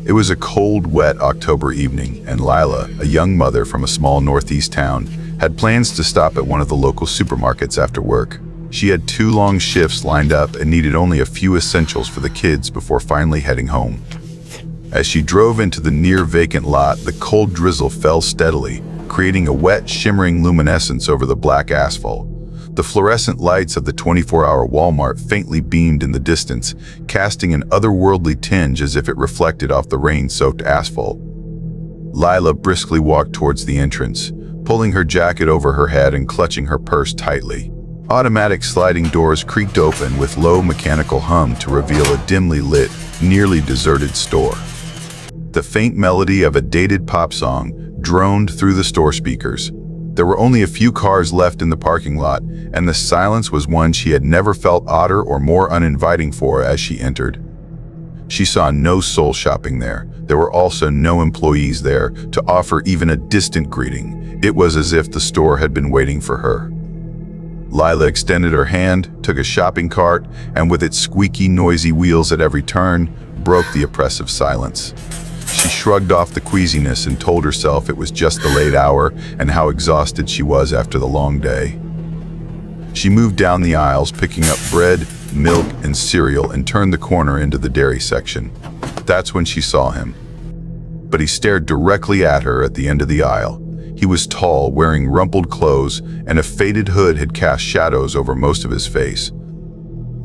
It was a cold, wet October evening, and Lila, a young mother from a small northeast town, had plans to stop at one of the local supermarkets after work. She had 2 long shifts lined up and needed only a few essentials for the kids before finally heading home. As she drove into the near-vacant lot, the cold drizzle fell steadily, creating a wet, shimmering luminescence over the black asphalt. The fluorescent lights of the 24-hour Walmart faintly beamed in the distance, casting an otherworldly tinge as if it reflected off the rain-soaked asphalt. Lila briskly walked towards the entrance, pulling her jacket over her head and clutching her purse tightly. Automatic sliding doors creaked open with low mechanical hum to reveal a dimly lit, nearly deserted store. The faint melody of a dated pop song droned through the store speakers. There were only a few cars left in the parking lot, and the silence was one she had never felt odder or more uninviting for as she entered. She saw no soul shopping there. There were also no employees there to offer even a distant greeting. It was as if the store had been waiting for her. Lila extended her hand, took a shopping cart, and with its squeaky, noisy wheels at every turn, broke the oppressive silence. She shrugged off the queasiness and told herself it was just the late hour and how exhausted she was after the long day. She moved down the aisles, picking up bread, milk, and cereal, and turned the corner into the dairy section. That's when she saw him. But he stared directly at her at the end of the aisle. He was tall, wearing rumpled clothes, and a faded hood had cast shadows over most of his face.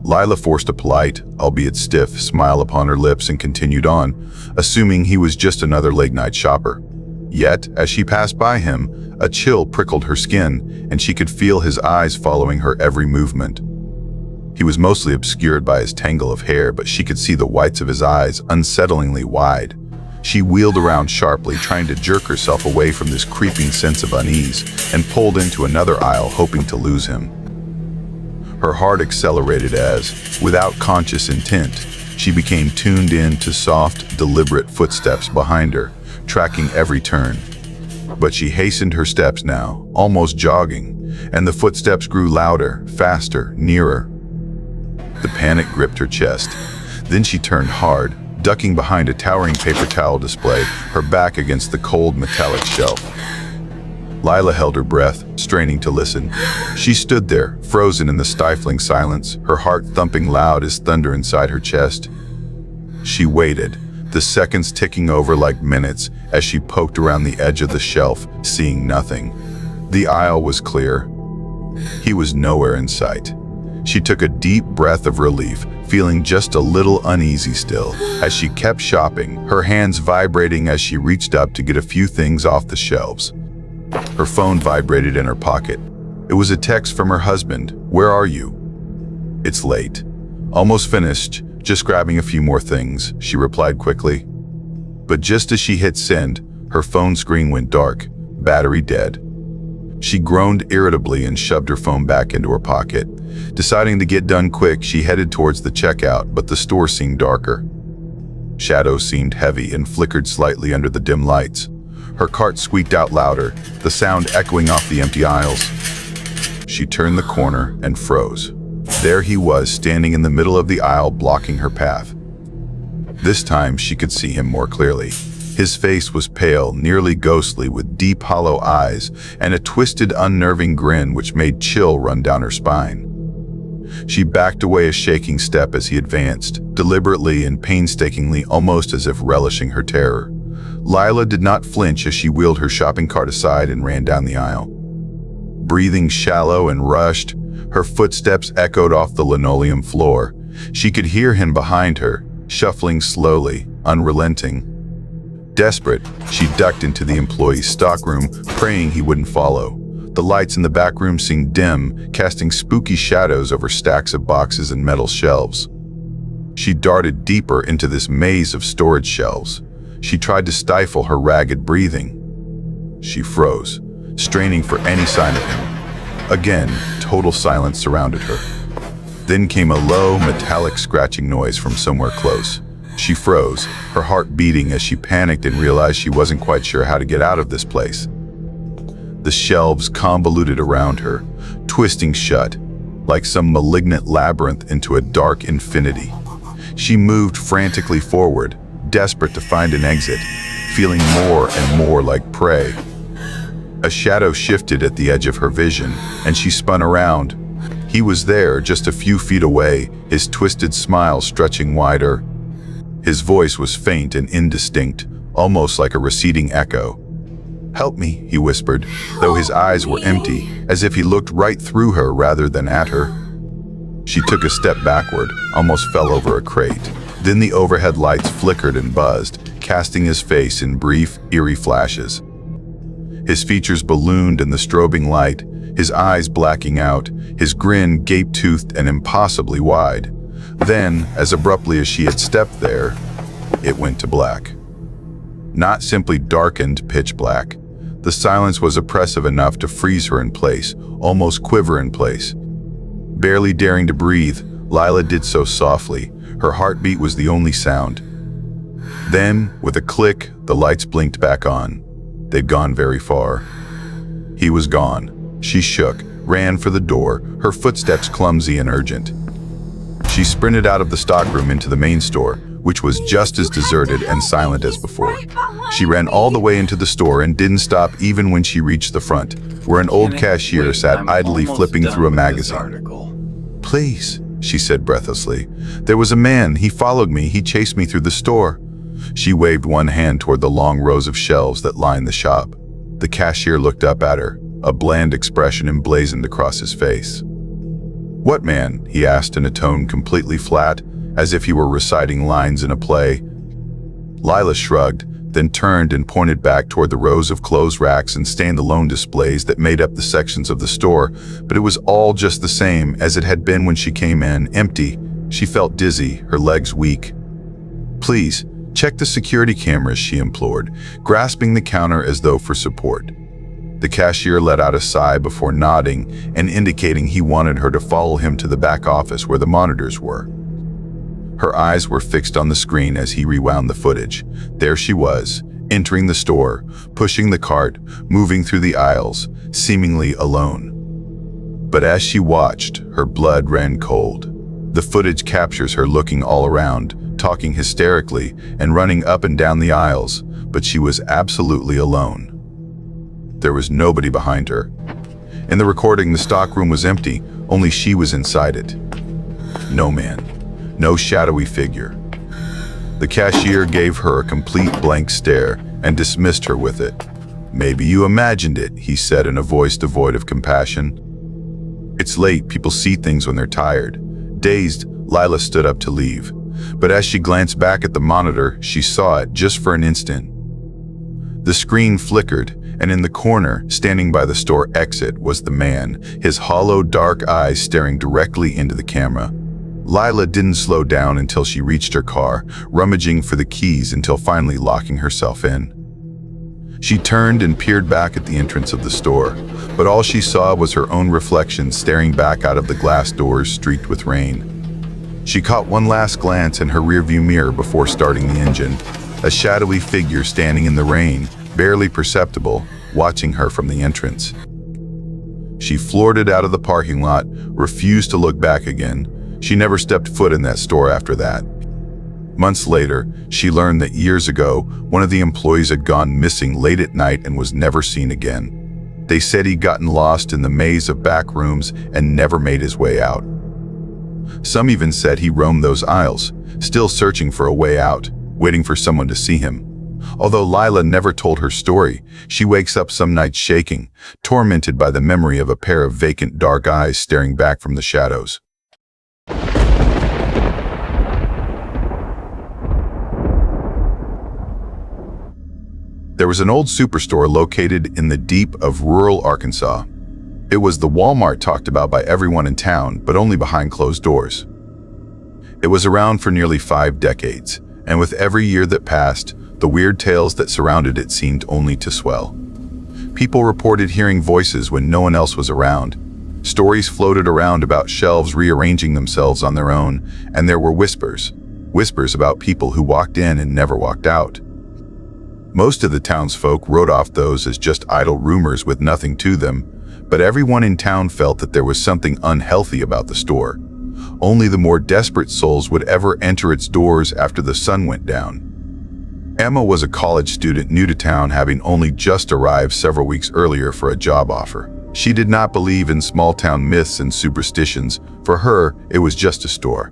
Lila forced a polite, albeit stiff, smile upon her lips and continued on, assuming he was just another late-night shopper. Yet, as she passed by him, a chill prickled her skin, and she could feel his eyes following her every movement. He was mostly obscured by his tangle of hair, but she could see the whites of his eyes unsettlingly wide. She wheeled around sharply, trying to jerk herself away from this creeping sense of unease, and pulled into another aisle, hoping to lose him. Her heart accelerated as, without conscious intent, she became tuned in to soft, deliberate footsteps behind her, tracking every turn. But she hastened her steps now, almost jogging, and the footsteps grew louder, faster, nearer. The panic gripped her chest. Then she turned hard, ducking behind a towering paper towel display, her back against the cold metallic shelf. Lila held her breath, straining to listen. She stood there, frozen in the stifling silence, her heart thumping loud as thunder inside her chest. She waited, the seconds ticking over like minutes as she poked around the edge of the shelf, seeing nothing. The aisle was clear. He was nowhere in sight. She took a deep breath of relief, feeling just a little uneasy still, as she kept shopping, her hands vibrating as she reached up to get a few things off the shelves. Her phone vibrated in her pocket. It was a text from her husband. "Where are you?" "It's late. Almost finished, just grabbing a few more things," she replied quickly. But just as she hit send, her phone screen went dark, battery dead. She groaned irritably and shoved her phone back into her pocket. Deciding to get done quick, she headed towards the checkout, but the store seemed darker. Shadows seemed heavy and flickered slightly under the dim lights. Her cart squeaked out louder, the sound echoing off the empty aisles. She turned the corner and froze. There he was, standing in the middle of the aisle, blocking her path. This time she could see him more clearly. His face was pale, nearly ghostly, with deep, hollow eyes and a twisted, unnerving grin which made chill run down her spine. She backed away a shaking step as he advanced, deliberately and painstakingly, almost as if relishing her terror. Lila did not flinch as she wheeled her shopping cart aside and ran down the aisle. Breathing shallow and rushed, her footsteps echoed off the linoleum floor. She could hear him behind her, shuffling slowly, unrelenting. Desperate, she ducked into the employee's stockroom, praying he wouldn't follow. The lights in the back room seemed dim, casting spooky shadows over stacks of boxes and metal shelves. She darted deeper into this maze of storage shelves. She tried to stifle her ragged breathing. She froze, straining for any sign of him. Again, total silence surrounded her. Then came a low, metallic scratching noise from somewhere close. She froze, her heart beating as she panicked and realized she wasn't quite sure how to get out of this place. The shelves convoluted around her, twisting shut, like some malignant labyrinth into a dark infinity. She moved frantically forward, desperate to find an exit, feeling more and more like prey. A shadow shifted at the edge of her vision, and she spun around. He was there, just a few feet away, his twisted smile stretching wider. His voice was faint and indistinct, almost like a receding echo. "Help me," he whispered, though his eyes were empty, as if he looked right through her rather than at her. She took a step backward, almost fell over a crate. Then the overhead lights flickered and buzzed, casting his face in brief, eerie flashes. His features ballooned in the strobing light, his eyes blacking out, his grin gape-toothed and impossibly wide. Then, as abruptly as she had stepped there, it went to black. Not simply darkened pitch black. The silence was oppressive enough to freeze her in place, almost quiver in place. Barely daring to breathe, Lila did so softly. Her heartbeat was the only sound. Then, with a click, the lights blinked back on. They'd gone very far. He was gone. She shook, ran for the door, her footsteps clumsy and urgent. She sprinted out of the stockroom into the main store, which was just as deserted and silent as before. She ran all the way into the store and didn't stop even when she reached the front, where an old cashier sat idly flipping through a magazine. "Please," she said breathlessly. "There was a man. He followed me. He chased me through the store." She waved one hand toward the long rows of shelves that lined the shop. The cashier looked up at her, a bland expression emblazoned across his face. "What man?" he asked in a tone completely flat, as if he were reciting lines in a play. Lila shrugged, then turned and pointed back toward the rows of clothes racks and stand-alone displays that made up the sections of the store, but it was all just the same as it had been when she came in, empty. She felt dizzy, her legs weak. "Please, check the security cameras," she implored, grasping the counter as though for support. The cashier let out a sigh before nodding and indicating he wanted her to follow him to the back office where the monitors were. Her eyes were fixed on the screen as he rewound the footage. There she was, entering the store, pushing the cart, moving through the aisles, seemingly alone. But as she watched, her blood ran cold. The footage captures her looking all around, talking hysterically, and running up and down the aisles, but she was absolutely alone. There was nobody behind her. In the recording, the stockroom was empty, only she was inside it. No man. No shadowy figure. The cashier gave her a complete blank stare and dismissed her with it. "Maybe you imagined it," he said in a voice devoid of compassion. "It's late, people see things when they're tired." Dazed, Lila stood up to leave. But as she glanced back at the monitor, she saw it just for an instant. The screen flickered, and in the corner, standing by the store exit, was the man, his hollow, dark eyes staring directly into the camera. Lila didn't slow down until she reached her car, rummaging for the keys until finally locking herself in. She turned and peered back at the entrance of the store, but all she saw was her own reflection staring back out of the glass doors streaked with rain. She caught one last glance in her rearview mirror before starting the engine, a shadowy figure standing in the rain, barely perceptible, watching her from the entrance. She floored it out of the parking lot, refused to look back again. She never stepped foot in that store after that. Months later, she learned that years ago, one of the employees had gone missing late at night and was never seen again. They said he'd gotten lost in the maze of back rooms and never made his way out. Some even said he roamed those aisles, still searching for a way out, waiting for someone to see him. Although Lila never told her story, she wakes up some nights shaking, tormented by the memory of a pair of vacant dark eyes staring back from the shadows. There was an old superstore located in the deep of rural Arkansas. It was the Walmart talked about by everyone in town, but only behind closed doors. It was around for nearly 5 decades, and with every year that passed, the weird tales that surrounded it seemed only to swell. People reported hearing voices when no one else was around. Stories floated around about shelves rearranging themselves on their own, and there were whispers about people who walked in and never walked out. Most of the townsfolk wrote off those as just idle rumors with nothing to them, but everyone in town felt that there was something unhealthy about the store. Only the more desperate souls would ever enter its doors after the sun went down. Emma was a college student new to town, having only just arrived several weeks earlier for a job offer. She did not believe in small-town myths and superstitions. For her, it was just a store.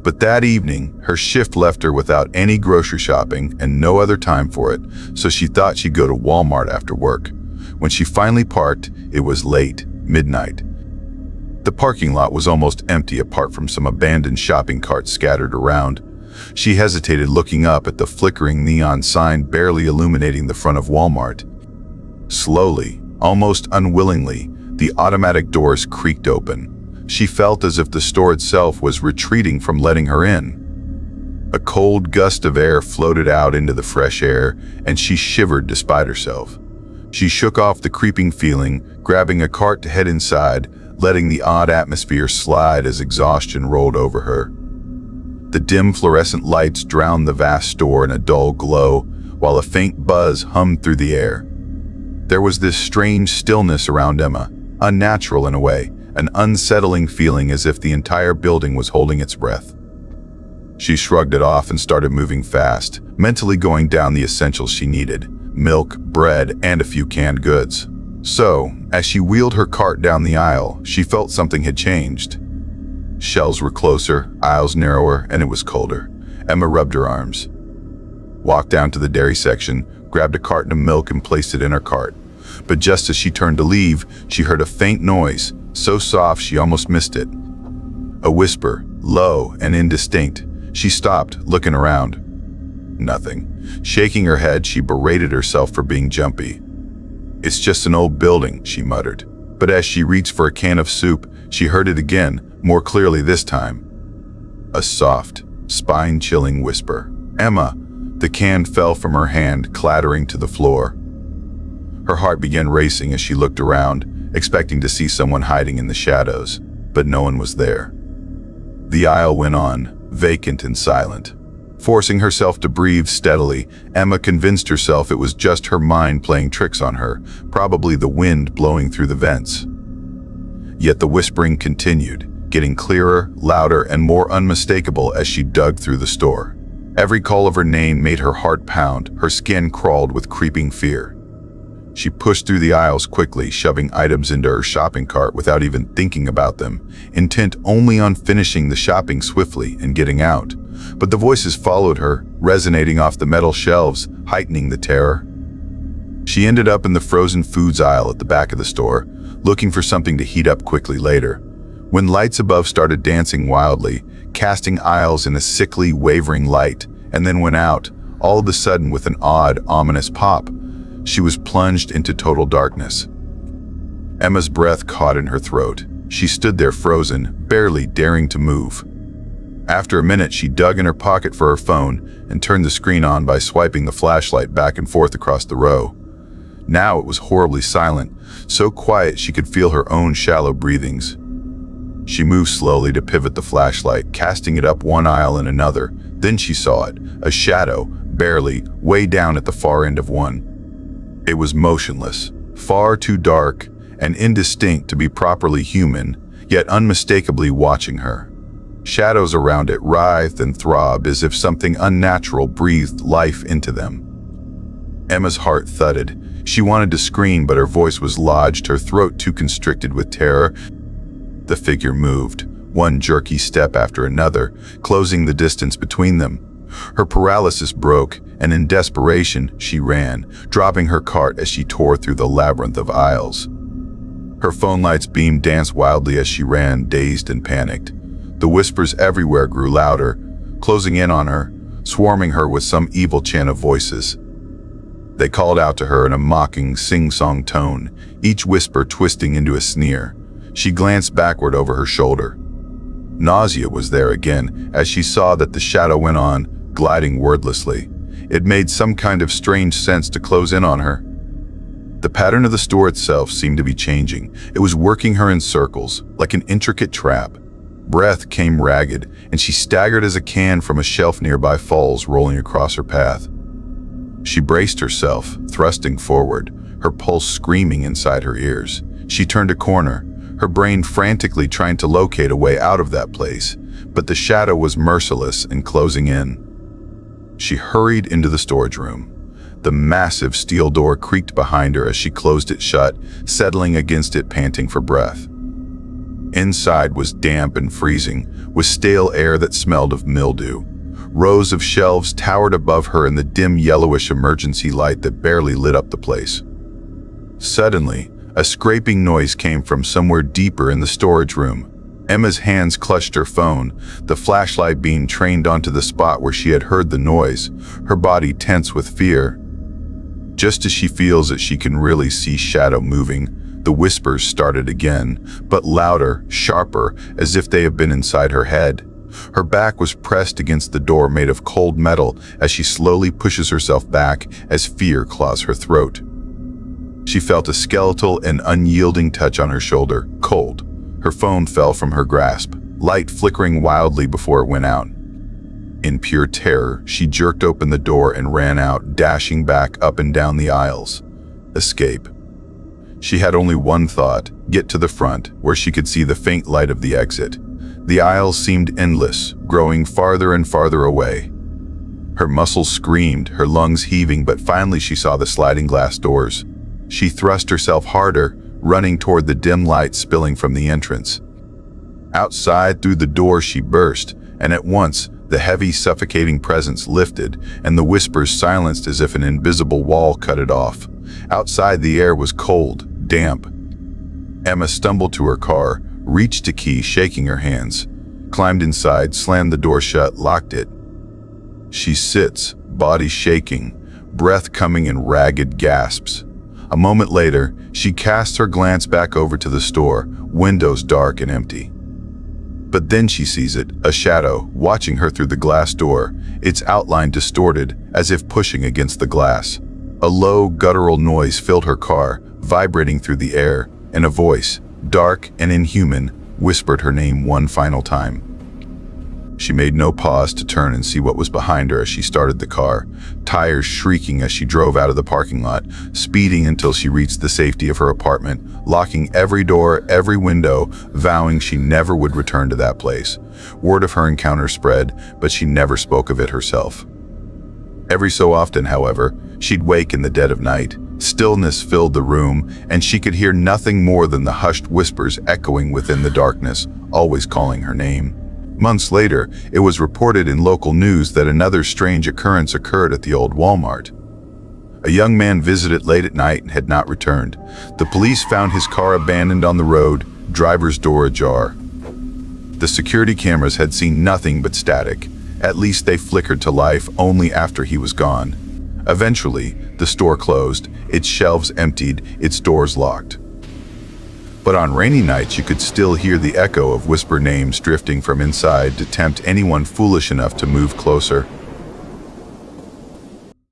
But that evening, her shift left her without any grocery shopping and no other time for it, so she thought she'd go to Walmart after work. When she finally parked, it was late, midnight. The parking lot was almost empty apart from some abandoned shopping carts scattered around. She hesitated, looking up at the flickering neon sign barely illuminating the front of Walmart. Slowly, almost unwillingly, the automatic doors creaked open. She felt as if the store itself was retreating from letting her in. A cold gust of air floated out into the fresh air, and she shivered despite herself. She shook off the creeping feeling, grabbing a cart to head inside, letting the odd atmosphere slide as exhaustion rolled over her. The dim fluorescent lights drowned the vast store in a dull glow, while a faint buzz hummed through the air. There was this strange stillness around Emma, unnatural in a way, an unsettling feeling as if the entire building was holding its breath. She shrugged it off and started moving fast, mentally going down the essentials she needed: milk, bread, and a few canned goods. So, as she wheeled her cart down the aisle, she felt something had changed. Shelves were closer, aisles narrower, and it was colder. Emma rubbed her arms, walked down to the dairy section, grabbed a carton of milk and placed it in her cart. But just as she turned to leave, she heard a faint noise, so soft she almost missed it. A whisper, low and indistinct. She stopped, looking around. Nothing. Shaking her head, she berated herself for being jumpy. "It's just an old building," she muttered. But as she reached for a can of soup, she heard it again, more clearly this time. A soft, spine-chilling whisper. "Emma!" The can fell from her hand, clattering to the floor. Her heart began racing as she looked around, expecting to see someone hiding in the shadows, but no one was there. The aisle went on, vacant and silent. Forcing herself to breathe steadily, Emma convinced herself it was just her mind playing tricks on her, probably the wind blowing through the vents. Yet the whispering continued, getting clearer, louder, and more unmistakable as she dug through the store. Every call of her name made her heart pound, her skin crawled with creeping fear. She pushed through the aisles quickly, shoving items into her shopping cart without even thinking about them, intent only on finishing the shopping swiftly and getting out. But the voices followed her, resonating off the metal shelves, heightening the terror. She ended up in the frozen foods aisle at the back of the store, looking for something to heat up quickly later. When lights above started dancing wildly, casting aisles in a sickly, wavering light, and then went out, all of a sudden with an odd, ominous pop, she was plunged into total darkness. Emma's breath caught in her throat. She stood there frozen, barely daring to move. After a minute, she dug in her pocket for her phone and turned the screen on by swiping the flashlight back and forth across the row. Now it was horribly silent, so quiet she could feel her own shallow breathings. She moved slowly to pivot the flashlight, casting it up one aisle and another. Then she saw it, a shadow, barely, way down at the far end of one. It was motionless, far too dark and indistinct to be properly human, yet unmistakably watching her. Shadows around it writhed and throbbed as if something unnatural breathed life into them. Emma's heart thudded. She wanted to scream, but her voice was lodged, her throat too constricted with terror. The figure moved, one jerky step after another, closing the distance between them. Her paralysis broke, and in desperation, she ran, dropping her cart as she tore through the labyrinth of aisles. Her phone light's beam danced wildly as she ran, dazed and panicked. The whispers everywhere grew louder, closing in on her, swarming her with some evil chant of voices. They called out to her in a mocking, sing-song tone, each whisper twisting into a sneer. She glanced backward over her shoulder. Nausea was there again as she saw that the shadow went on, gliding wordlessly. It made some kind of strange sense to close in on her. The pattern of the store itself seemed to be changing. It was working her in circles, like an intricate trap. Breath came ragged, and she staggered as a can from a shelf nearby falls rolling across her path. She braced herself, thrusting forward, her pulse screaming inside her ears. She turned a corner, her brain frantically trying to locate a way out of that place, but the shadow was merciless and closing in. She hurried into the storage room. The massive steel door creaked behind her as she closed it shut, settling against it, panting for breath. Inside was damp and freezing, with stale air that smelled of mildew. Rows of shelves towered above her in the dim yellowish emergency light that barely lit up the place. Suddenly, a scraping noise came from somewhere deeper in the storage room. Emma's hands clutched her phone, the flashlight being trained onto the spot where she had heard the noise, her body tense with fear. Just as she feels that she can really see shadow moving, the whispers started again, but louder, sharper, as if they had been inside her head. Her back was pressed against the door made of cold metal as she slowly pushes herself back as fear claws her throat. She felt a skeletal and unyielding touch on her shoulder, cold. Her phone fell from her grasp, light flickering wildly before it went out. In pure terror, she jerked open the door and ran out, dashing back up and down the aisles. Escape. She had only one thought: get to the front, where she could see the faint light of the exit. The aisles seemed endless, growing farther and farther away. Her muscles screamed, her lungs heaving, but finally she saw the sliding glass doors. She thrust herself harder, running toward the dim light spilling from the entrance. Outside, through the door, she burst, and at once, the heavy, suffocating presence lifted, and the whispers silenced as if an invisible wall cut it off. Outside, the air was cold, damp. Emma stumbled to her car, reached a key, shaking her hands, climbed inside, slammed the door shut, locked it. She sits, body shaking, breath coming in ragged gasps. A moment later, she casts her glance back over to the store, windows dark and empty. But then she sees it, a shadow, watching her through the glass door, its outline distorted, as if pushing against the glass. A low, guttural noise filled her car, vibrating through the air, and a voice, dark and inhuman, whispered her name one final time. She made no pause to turn and see what was behind her as she started the car, tires shrieking as she drove out of the parking lot, speeding until she reached the safety of her apartment, locking every door, every window, vowing she never would return to that place. Word of her encounter spread, but she never spoke of it herself. Every so often, however, she'd wake in the dead of night. Stillness filled the room, and she could hear nothing more than the hushed whispers echoing within the darkness, always calling her name. Months later, it was reported in local news that another strange occurrence occurred at the old Walmart. A young man visited late at night and had not returned. The police found his car abandoned on the road, driver's door ajar. The security cameras had seen nothing but static. At least they flickered to life only after he was gone. Eventually, the store closed, its shelves emptied, its doors locked. But on rainy nights, you could still hear the echo of whisper names drifting from inside to tempt anyone foolish enough to move closer.